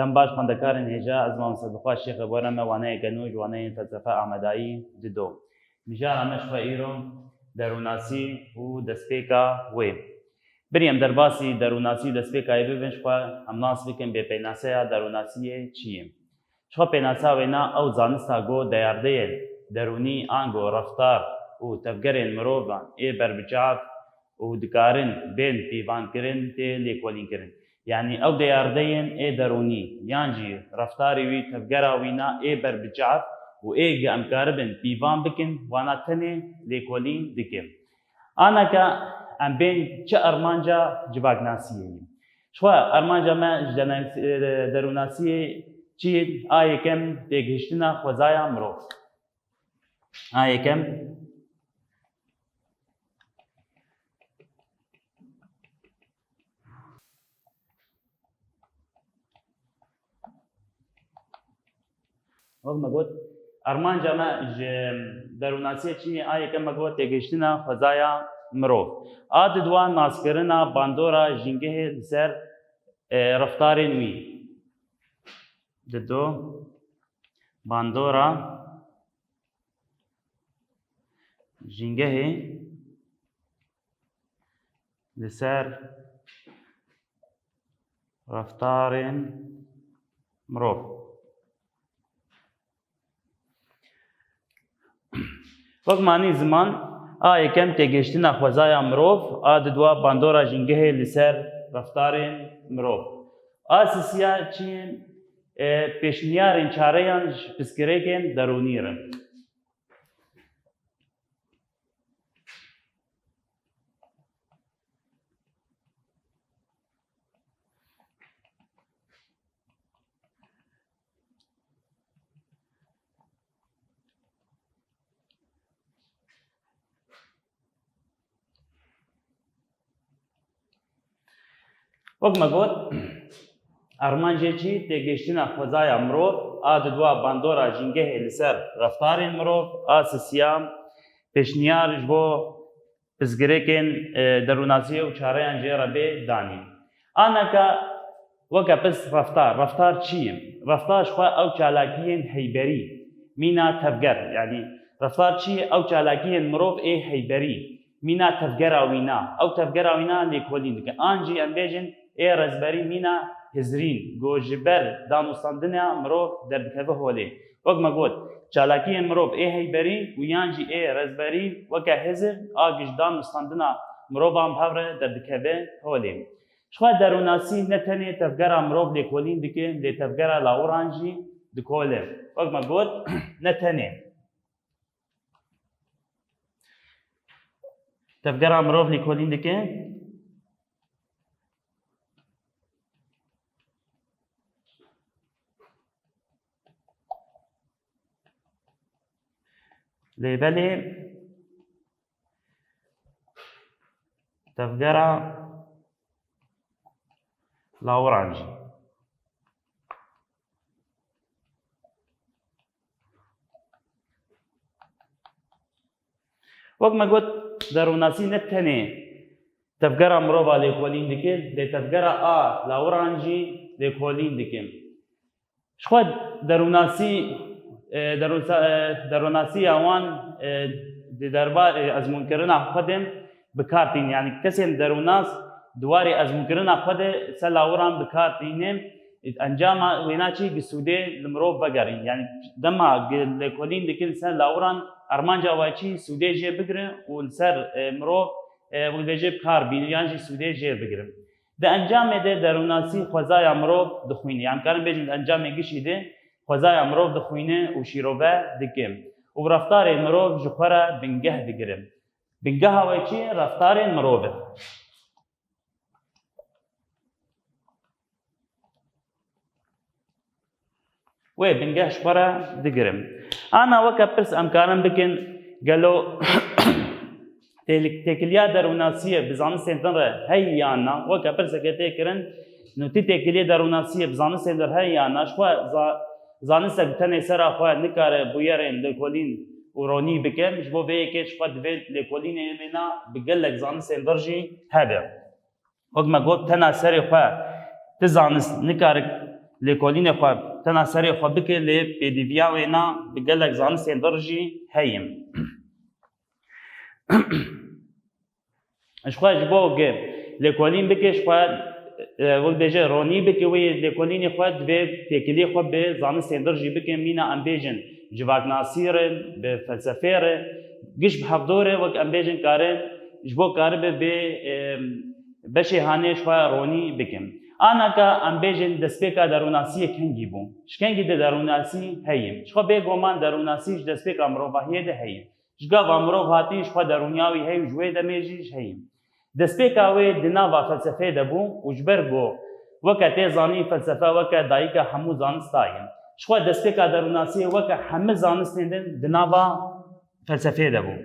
دم باش خوندەکارن هێژا ئەز مامۆستا بخوا شێخە بۆرەمە وانەیە گەنووژ وانەیە فەلسەفە ئامادایی ددۆ میژار ئەمەش ئێرۆ دەرووناسی و دەستپێکا وێ بریم دەرباسی دەرووناسی و دەستپێکایی ببن شخوا ئەم ناس بکەن بێپەیناسەیە دەرووناسیە چییە شخوا پێناسا وێنا ئەو زانستا گۆ دەیاردەیە دەرونی ئانگۆ ڕەفتار و تەفگەرێن مرۆڤان ئێ بەربچاو و دikarin bên pîvankirin tê lêkolînkirin yani ew dêyardeyên ê derûnî yan jî reftarê wî tevgera wî na ê berbiçav û ê em karibin pîvan bikin wana tenê lêkolîn dikin anaka em bên çi armanca civaknasiyê yîn şwa armanca me ji derûnasiyê çi a yekem têgihiştina xwezaya mirov a yekem وەک مەگوت ئەرمانجا me ji derûnasiyê çînê a yekem megot têgihiştina xwezaya mirov a di duan naskirina bandora jîngehê li ser reftarên wî di do bandora jîngehê li ser reftarên mirov وەک معنی ziman a yekem têgihiştina xwezaya mirov a di duwa bandora jîngehê li ser reftarên mirov a sisiya çiyên pêşniyarên çareyan ji piskirêkên derûnî rin وەک مەگوت ئەرمانجێ چی تێگەیشتنە xwezaya mirov a di duwa bandora jîngehê li ser reftarên mirov a sisiya pêşniyar ji bo pirsgirêkên derûnasiyê û çareyan jê re bê danîn anaka weke pirs reftar çi ye reftar ji xwe ew çalakiyên heyberî mîna tevger yani reftar çi ye ew çalakiyên mirov ê heyberî mîna tevgera wî na ew tevgera wî na lêkolîn dikin an jî em bêjin ê rezberî mîna hizrîn got ji ber danûstandina mirov derdikeve holê wek me got çalakiyên mirov ê heyberî û yan jî ê rezberî weke hizr a giş danûstandina mirovan hevre derdikeve holê şixwe derûnasî ne tenê tevgera mirov lêkolîn dike lê tevgera lawiran jî dikole wek me got ne tenê tevgera mirov lêkolîn dike lêbelê tevgera lawiran jî wek me got derûnasî ne tenê tevgera mirova lêkolîn dike lê tevgera a lawiran jî lêkolîn dike ji xwe derûnasî derûnasîya wan di derbarê ezmûnkirina xwe de bikartîn yani kesên derûnas diwarê ezmûnkirina xwe de ser lawiran bikartîne encama wêna çî gisûdê li mirov vegerîn yani dema lêkolîn dikin ser lawiran ermanca we çî sûdê jê bigirin û li ser mirov wê jê bikar bînin yan jî sûdê jê bigirin di encamê de derûnasî xwezaya mirov dixwîne yani karin bêjin di encamê gişî de xwezaya mirov dixwîne û şîrove dike û reftarê mirov ji xwe re bingeh digirin bingeha we çi ye reftarên mirov e wê bingeh ji xwe re digirin ana weke pirs em karin bikin gelo têkiliya derûnasiyê bi zanistên din re hey yan na weke pirseke tê kirin nûtî têkiliyê derûnasiyê bi zanistên din hey yan na ji xwe zanistek tenê sera xwe nikare bûyerên lêkolîn û ronî bike ji bo vê yekê ji xwe divê lêkolînê wê na bi gelek zanistên dir jî hebe wek me got tena serê xwe ti zanist nikare لکولین خو تنا سری خو بکه لی پدیویا و اینا بگلک زانستین درجی هیم اش خو جبو گه لکولین بکش خو وقت بیجه رونی بکه وی لکولین خو به فکری خو به زانستین درجی بکه مینا ام بیجن جواک ناصیر به فلسفه گش به حضوره وقت ام بیجن کاره جبو کاره به بشه هانش خو رونی بکم آنا که ام بیجن دستپیکا دروناسی کنگی بوم شکنگی ده دروناسی هیم شخو بگومان دروناسیش دستپیکا مروفاهیه ده هیم شگا و مروفاتیش خو درونیاوی هی جوی دمیجیش هیم دستپیکا وی دنا و فلسفه ده بوم وجبرگو وکه زانی فلسفه وکه دایکا همو زانستایم شخو دستپیکا دروناسی وکه همه زانستیندن دنا و فلسفه ده بوم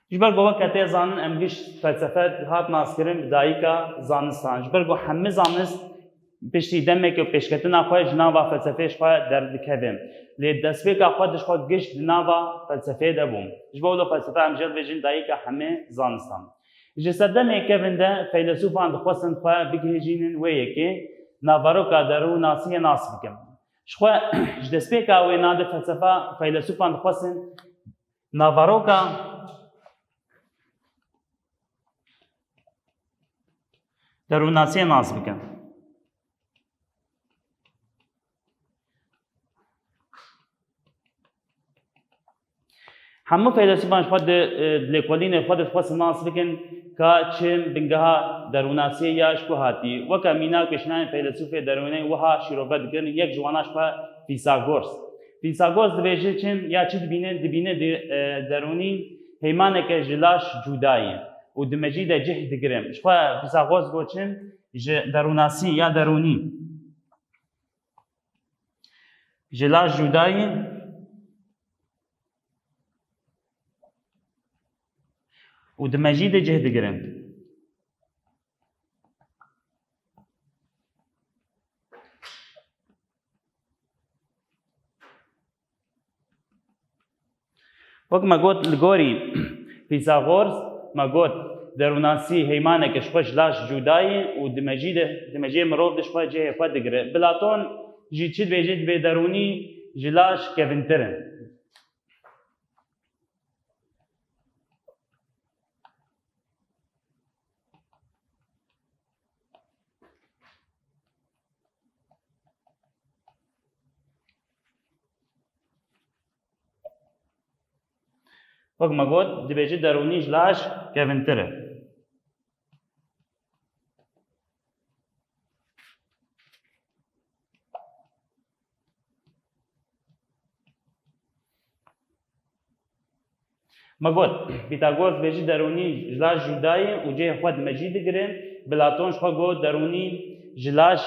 جبرگو وقتی زانن امریش فلسفه هات ناسکرین دایکا زانستان جبرگو همه زانست پشتی دمه که پشکتن آخوی جنابا فلسفهش خواه درد کردیم لی دستپیک آخوادش خواه گشت جنابا فلسفه دبوم جبولو فلسفه امجد بجن دایکا همه زانستان جسدمه که بنده فیلسوفان دخواستن خواه بگهجینن ویه که ناوروکا درو ناسی ناس بکم شخواه دستپیک آوی ناده فلسفه فیلسوفان دخواستن ناوروکا دروناسی ناس بکن همه فیلسوفان خود لکولین خود خواست ناس بکن که چم بنگها دروناسی یاش کو هاتی وکا مینا کشنای فیلسوف درونی وها شروبت گرن یک جواناش با فیثاگورس دبیجه چم یا چی دبینه درونی هیمانه که جلاش جدایی و دمجی ده جهد گرم شخوا فیثاگورس گوچن دروناسی یا درونی جلاش جدایی و دمجی ده جهد گرم وقت ما قلت لغوري فيثاغورس ما قلت دروناسی هیمانه که شخوش لاش جدایی و دمجی مروف دشخواه جه خود دگره بلاتون جی چید بیجید به درونی جلاش کونترن وقت ما قلت دبیجید درونی جلاش کونتره ما قلت فیثاگورس بیجید درونی جلاش جدایی و جه خود مجید گرن بلاتونش خود گفت درونی جلاش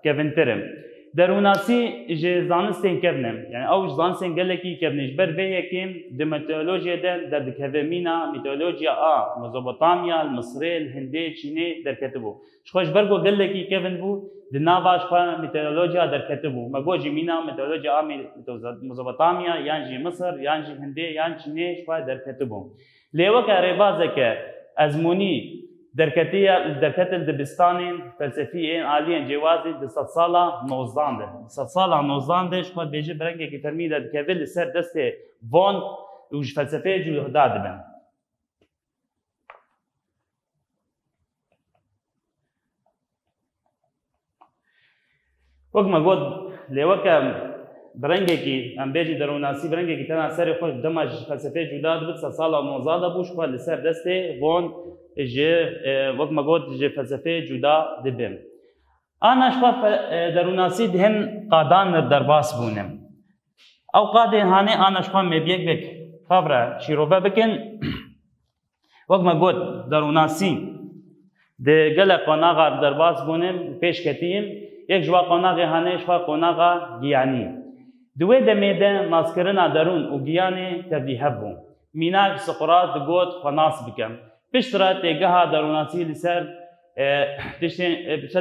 کونتره دروناسی جه زانستین کبنم یعنی اوج زانستین گلکی کبنش بر به یکیم د میتولوژی در دکومینا میتولوژیا مزوبوتامیا المصری الهندی چینی در کتبو شخوش برگو گلکی کبن بو د ناواش خو میتولوژیا در کتبو مگو جمینا میتولوژیا مزوبوتامیا یعنی جی مصر یعنی جی هندی یعنی چینی خو در کتبو لیو که ریبازه که ازمونی درکتل دبستانین فلسفیین عالیین جوازی د 100 ساله نوزدانده 100 ساله نوزدانده شما بیجه برنگه که فرمیده که ولی سر دست وان وش فلسفه جو داده بن وقت ما قلت لیوکه برنگه که ام بیجی دروناسی برنگه که تنها سر خود دمج فلسفه جو داده بد 100 ساله نوزدانده بوش خود لسر دست وان وقت ما قلت جه فلسفه جدا دبم آن اشخا دروناسی دهن قادان درباس بونم او قادن هانه آن اشخا مبیک بک خبره شیروبه بکن وقت ما قلت دروناسی ده گل قناغا درباس بونم پیش کتیم یک جوا قناغ هانه اشخا قناغا گیانی دوی دمیده ناسکرنا درون و گیانی تبدیه بون میناک سقراط گوت خناس بکم پشتره تیگه دروناسی لسر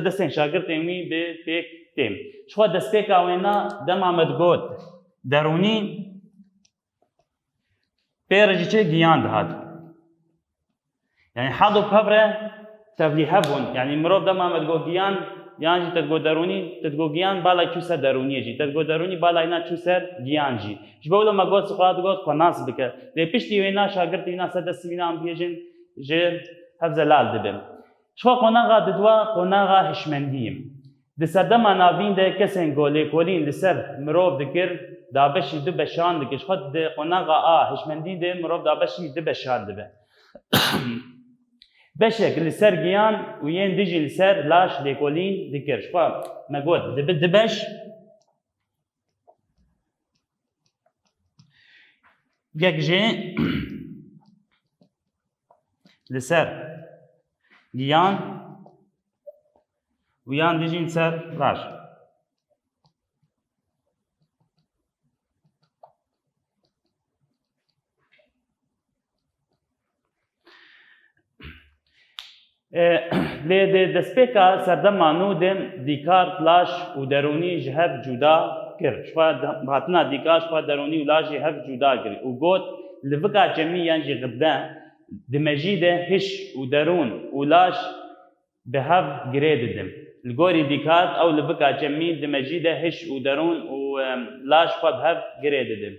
دستین شاگرد ایمی به پیک تیم شخوا دست پیک آوینا دم آمد گود درونی بيرجي چه گیان دهات يعني حظ بخبره تبليهبون يعني مروف دم ما تقول گیان يعني تقول دروني تقول گیان بالا چو سر دروني جي تقول دروني بالا اینا چو سر گیان جي جبولو ما قلت سقراط قلت قناص بك لي بيشتي وينا شاگرد وينا سدس وينا ام بيجن جي حفظ لال دبم شو قناغا ددوا قناغا هشمنديم دسدما ناوین ده کسین گولی کولین لسر مروف دکر دابشی دو بشان دکش خود ده قناغا هشمندی ده مروف دابشی دو بشان دبه بشك لسر گیان و ین دیجی لسر لاش لیکولین دکر شو مگود دبه دبش یک جه لسر گیان ويان ديجين سر راش لید دسپیکا سردما نودن دیکار لاش و درونی جهف جدا کر شوا باتنا دیکار شوا درونی و لاش جهف جدا کر و گوت لفکا جمی یانجی غدا دمجیده هش و درون و لاش بهف گرید دم الجوري ديكات او لبكا جميل دمجيده هش ودرون ولاش خد هب جريددم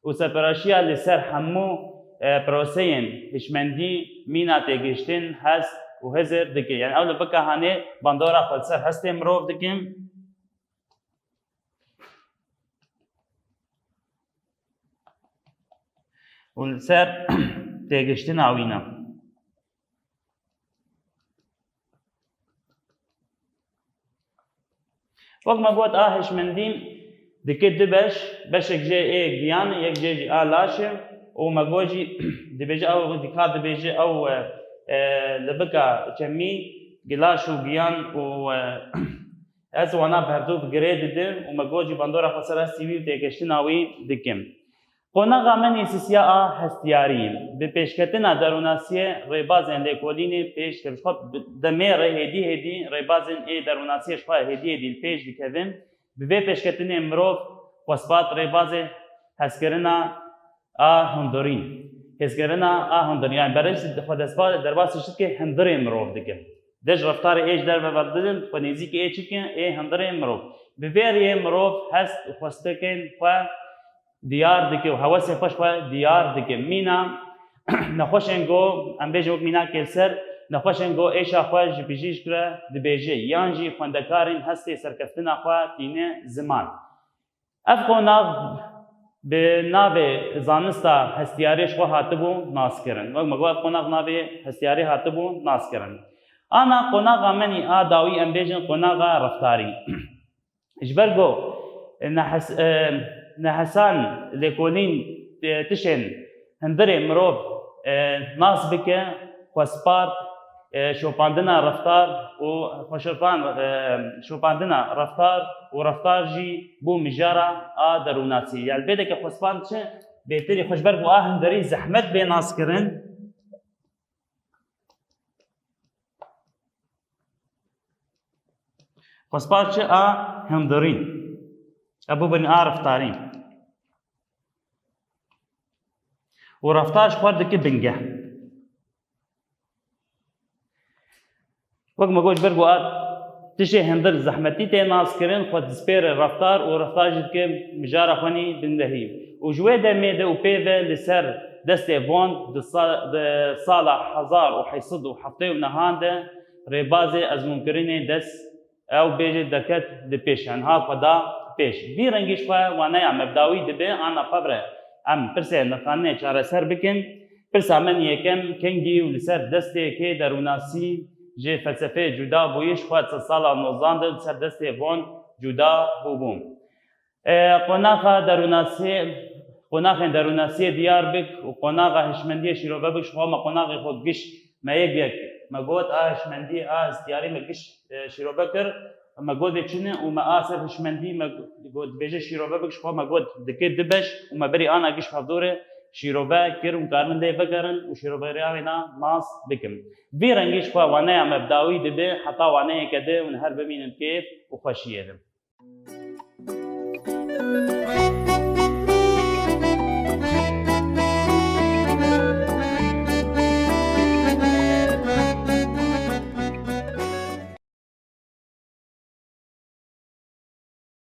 وسبراشيا لسر حمو بروسين هشمندي مينا تيجشتن هس وهزر دكي يعني او لبكا هاني باندورا خلصر هستي مروف دكيم والسر تيجشتن عوينا وقت ما قلت هشمنديم دكت بشك جي ايه جيان يك جي لاشم وما قوجي دبيجي او دكات دبيجي او لبكا جمي جلاشو جيان و از وانا بردوف جريد دم وما قوجي باندورا خسر سيوي وتيكشتناوي دكم قناغا من اساسيا هستياريين بپیشکتنا دروناسيه ريبازن ليكوليني پیش کرد خب دمر هدي ريبازن اي دروناسيه شفا هدي الپیش دكوين به پیشکتنه مروف وسبات ريبازه هسكرنا هندورين هسكرنا هندورين يعني برش خود اسبات درباس شد که هندري مروف دكم دج رفتار ايش در بردن فنيزيك اي چكن اي هندري مروف بفيري مروف هست خوستكن ف ديار دكي وهوسي خوش ديار دكي مينا نخوشنگو ام بيجوك مينا كيلسر نخوشنگو ايشا خوش بيجيش كره دبيجي يانجي فندكارين هستي سركفتنا خوا تينه زمان افقونا بناوي زانستا هستياريش خو هاتبو ناسكرن ومغوا افقونا ناوي هستياري هاتبو ناسكرن انا قناغا مني داوي ام بيجن قناغا رفتاري اجبرگو نحسان ليكولين تشن هندري مروف ناس بك وسبات شوپاندنا رفتار و خوشپان شوپاندنا رفتار و رفتار جي بو مجارة دروناتي يعني بدك خوشپان چه بهتري خوشبرگ و هندري زحمت به ناس کرن خوشپان چه هندرين ابو بن رفتارين ورفتاش خوردك بنجه وقت ما قوش برقو تشي هندر زحمتي تي ناس كرين خود سبير الرفتار ورفتاج دك مجارة خوني دندهي وجوه ده ميده وبيفه لسر دستي فون دي صالح هزار وحيصد وحطيه ونهان ده ريبازي از ممكريني دس او بيجي دكت دي بيش يعني ها فدا بيش دي رنگيش فا وانا مبداوي دبي انا فبره ام پرسه نخانه چاره سر بکن پرسه من یکم کنگی و لسر دسته که دروناسی جه فلسفه جدا بویش خواهد سالا نوزانده سر دسته وان جدا بوم قناخ دروناسی دیار بک و قناخ هشمندی شیروبه بک شما ما قناخ خود گش ما یک ما گوت هشمندی استیاری ما گش شیروبه کر ما قد چنه و ما آسف هشمندی ما قد بیجه شیروبه بکش خواهم ما قد دکه دبش و ما بری آنا گش حضوره شیروبه کر و کارمن ده بکرن و شیروبه ریاوینا ناس بکم وی رنگیش خواه وانه مبداوی دبه حتی وانه کده و نهر ببینن کیف و خوشیه دم